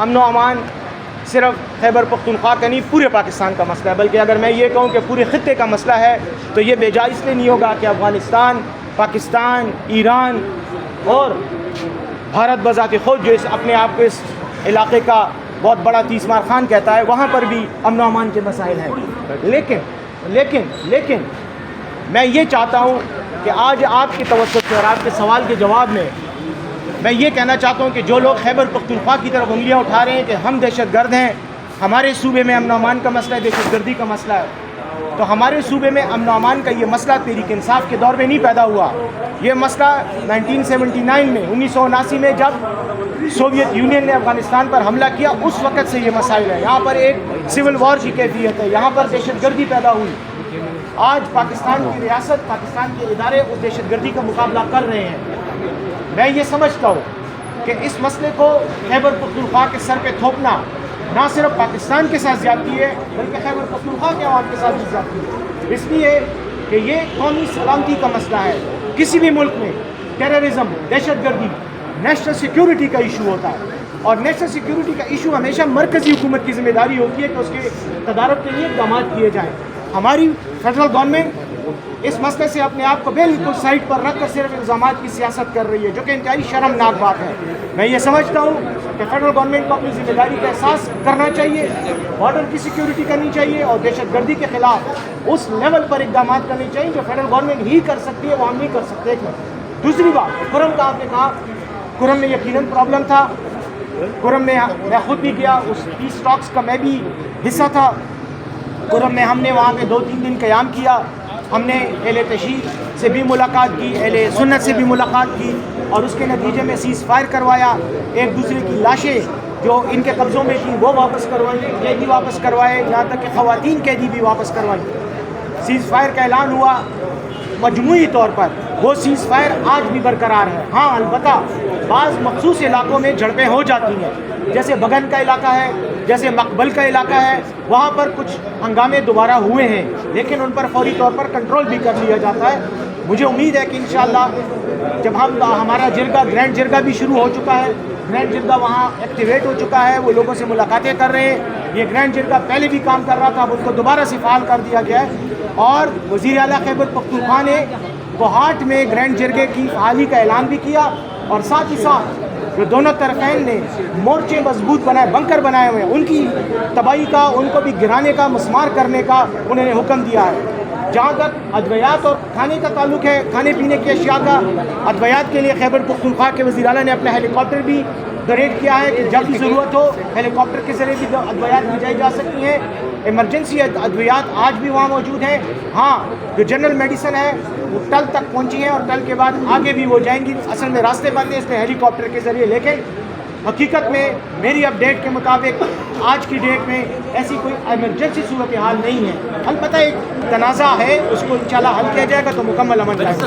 امن و امان صرف خیبر پختونخوا کا نہیں پورے پاکستان کا مسئلہ ہے، بلکہ اگر میں یہ کہوں کہ پورے خطے کا مسئلہ ہے تو یہ بے جا اس لیے نہیں ہوگا کہ افغانستان، پاکستان، ایران اور بھارت بذات خود جو اپنے آپ کو اس علاقے کا بہت بڑا تیسمار خان کہتا ہے، وہاں پر بھی امن و امان کے مسائل ہیں۔ لیکن میں یہ چاہتا ہوں کہ آج آپ کے توسط سے اور آپ کے سوال کے جواب میں یہ کہنا چاہتا ہوں کہ جو لوگ خیبر پختونخوا کی طرف انگلیاں اٹھا رہے ہیں کہ ہم دہشت گرد ہیں، ہمارے صوبے میں امن و امان کا مسئلہ ہے، دہشت گردی کا مسئلہ ہے، تو ہمارے صوبے میں امن و امان کا یہ مسئلہ تحریک انصاف کے دور میں نہیں پیدا ہوا۔ یہ مسئلہ 1979 میں 1979 میں جب سوویت یونین نے افغانستان پر حملہ کیا اس وقت سے یہ مسائل ہے۔ یہاں پر ایک سول وار کی کیفیت ہے، یہاں پر دہشت گردی پیدا ہوئی۔ آج پاکستان کی ریاست، پاکستان کے ادارے اس دہشت گردی کا مقابلہ کر رہے ہیں۔ میں یہ سمجھتا ہوں کہ اس مسئلے کو خیبر پختونخوا کے سر پہ تھوپنا نہ صرف پاکستان کے ساتھ زیادتی ہے بلکہ خیبر پختونخوا کے عوام کے ساتھ بھی زیادتی ہے، اس لیے کہ یہ قومی سلامتی کا مسئلہ ہے۔ کسی بھی ملک میں ٹیررزم، دہشت گردی، نیشنل سیکیورٹی کا ایشو ہوتا ہے، اور نیشنل سیکیورٹی کا ایشو ہمیشہ مرکزی حکومت کی ذمہ داری ہوتی ہے کہ اس کے تدارک کے لیے اقدامات کیے جائیں۔ ہماری فیڈرل گورنمنٹ اس مسئلے سے اپنے آپ کو بالکل سائڈ پر رکھ کر صرف الزامات کی سیاست کر رہی ہے، جو کہ انتہائی شرمناک بات ہے۔ میں یہ سمجھتا ہوں کہ فیڈرل گورنمنٹ کو اپنی ذمہ داری کا احساس کرنا چاہیے، بارڈر کی سیکیورٹی کرنی چاہیے اور دہشت گردی کے خلاف اس لیول پر اقدامات کرنے چاہیے جو فیڈرل گورنمنٹ ہی کر سکتی ہے، وہ ہم نہیں کر سکتے۔ دوسری بات، کرم کا آپ نے کہا، کرم میں یقیناً پرابلم تھا۔ کرم میں میں خود بھی گیا، اس پیس ٹاکس کا میں بھی حصہ تھا۔ کرم میں ہم نے وہاں پہ 2-3 دن قیام کیا، ہم نے اہل تشیع سے بھی ملاقات کی، اہل سنت سے بھی ملاقات کی، اور اس کے نتیجے میں سیز فائر کروایا، ایک دوسرے کی لاشیں جو ان کے قبضوں میں تھیں وہ واپس کروائیں، قیدی واپس کروائے، یہاں تک کہ خواتین قیدی بھی واپس کروائیں۔ سیز فائر کا اعلان ہوا، مجموعی طور پر وہ سیز فائر آج بھی برقرار ہے۔ ہاں البتہ بعض مخصوص علاقوں میں جھڑپیں ہو جاتی ہیں، جیسے بگن کا علاقہ ہے، جیسے مقبل کا علاقہ ہے، وہاں پر کچھ ہنگامے دوبارہ ہوئے ہیں، لیکن ان پر فوری طور پر کنٹرول بھی کر لیا جاتا ہے۔ مجھے امید ہے کہ انشاءاللہ جب ہمارا جرگہ، گرینڈ جرگہ بھی شروع ہو چکا ہے، گرینڈ جرگہ وہاں ایکٹیویٹ ہو چکا ہے، وہ لوگوں سے ملاقاتیں کر رہے ہیں۔ یہ گرینڈ جرگہ پہلے بھی کام کر رہا تھا، اب اس کو دوبارہ سے فعال کر دیا گیا ہے، اور وزیر اعلیٰ خیبر پختونخوا نے کوہاٹ میں گرینڈ جرگے کی فعالی کا اعلان بھی کیا، اور ساتھ ہی ساتھ جو دونوں طرفین نے مورچے مضبوط بنائے، بنکر بنائے ہوئے ہیں، ان کی تباہی کا، ان کو بھی گرانے کا، مسمار کرنے کا انہوں نے حکم دیا ہے۔ جہاں تک ادویات اور کھانے کا تعلق ہے، کھانے پینے کی اشیاء کا، ادویات کے لیے خیبر پختونخوا کے وزیر اعلیٰ نے اپنا ہیلی کاپٹر بھی ڈونیٹ کیا ہے کہ جب بھی ضرورت ہو ہیلی کاپٹر کے ذریعے بھی ادویات بھیجائی جا سکتی ہیں۔ ایمرجنسی ادویات آج بھی وہاں موجود ہیں۔ ہاں، جو جنرل میڈیسن ہے وہ ٹل تک پہنچی ہیں، اور ٹل کے بعد آگے بھی وہ جائیں گی۔ اصل میں راستے بند ہیں اس میں ہیلی کاپٹر کے ذریعے، لیکن حقیقت میں میری اپڈیٹ کے مطابق آج کی ڈیٹ میں ایسی کوئی ایمرجنسی صورتحال نہیں ہے۔ البتہ ایک تنازع ہے، اس کو انشاءاللہ حل کیا جائے گا تو مکمل امن جائے گا۔